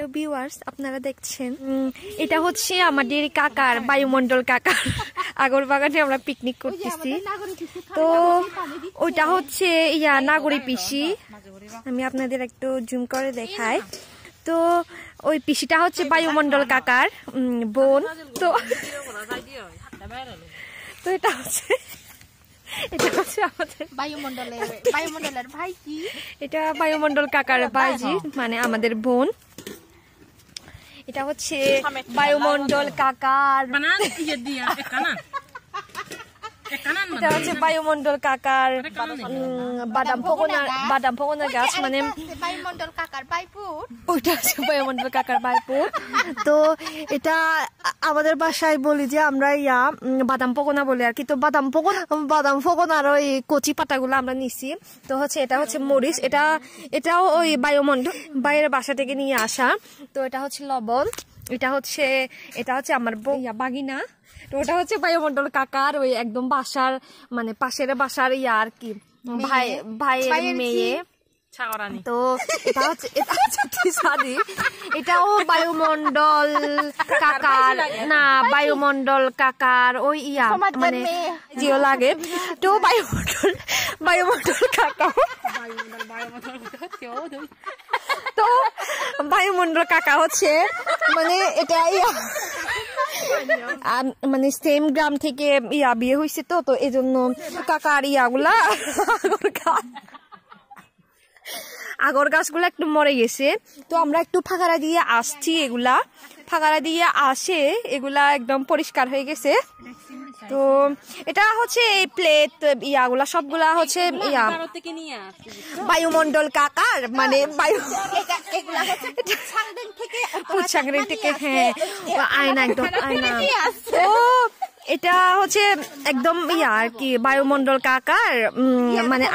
Hello viewers, আপনারা দেখছেন এটা হচ্ছে আমাদের কাকার বায়ুমণ্ডল কাকার আগর বাগানে আমরা পিকনিক করতেছি। তো ওইটা হচ্ছে নাগরী পিসি, আমি আপনাদের একটু জুম করে দেখাই। তো ওই পিসিটা হচ্ছে বায়ুমণ্ডল কাকার বোন। তো এটা হচ্ছে আমাদের বায়ুমণ্ডলের ভাইজি, এটা বায়ুমণ্ডল কাকার ভাইজি মানে আমাদের বোন। এটা হচ্ছে বায়ুমণ্ডল কাকার, এটা হচ্ছে বায়ুমণ্ডল কাকার বাদাম ফোকনা গাছ, মানে বায়ুমণ্ডল কাকার বাইপুর, ওইটা হচ্ছে বায়ুমণ্ডল কাকার বাইপুর। তো এটা আমাদের বাসায় বলি যে আমরা বাদাম ফোকনা বলি আর কি। তো বাদাম ফোকনার ওই কচি পাতাগুলো আমরা নিছি। তো হচ্ছে এটা হচ্ছে মরিচ, এটাও ওই বায়ুমণ্ডল বাইরের বাসা থেকে নিয়ে আসা। তো এটা হচ্ছে লবণ, এটা হচ্ছে আমার বাগিনা। তো ওটা হচ্ছে বায়ুমণ্ডল কাকার ওই একদম বাসার মানে পাশের বাসার আর কি ভাইয়ের মেয়ে। তো এটাও বায়ুমণ্ডল কাকার না, বায়ুমণ্ডল কাকার ওই মানে জিও লাগে। তো বায়ুমণ্ডল কাকা, তো বায়ুমণ্ডল কাকা হচ্ছে মানে এটা মানে সেম গ্রাম থেকে বিয়ে হয়েছে। তো এই জন্য কাকার আগর গাছগুলো একটু মরে গেছে। তো আমরা একটু ফাঁকারা দিয়ে আসছি, এগুলা একদম পরিষ্কার হয়ে গেছে। তো এটা হচ্ছে এই প্লেট গুলা সবগুলা হচ্ছে বায়ুমণ্ডল কাকার মানে থেকে হ্যাঁ আয়না একদম আয়না। ও এটা হচ্ছে একদম আর কি বায়ুমণ্ডল কাকার মানে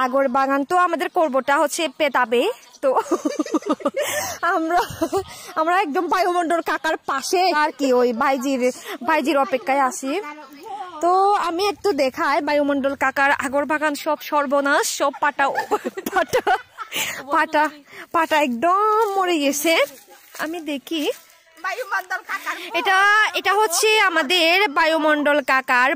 আগর বাগান। তো আমাদের করবোটা হচ্ছে পেতাবে। তো আমরা একদম বায়ুমণ্ডল কাকার পাশে আর কি ওই ভাইজির অপেক্ষায় আছি। তো আমি একটু দেখাই বায়ুমণ্ডল কাকার আগর বাগান সব সর্বনাশ, সব পাটা একদম মরে গেছে। আমি দেখি এটা হচ্ছে আমাদের বায়ুমণ্ডল কাকার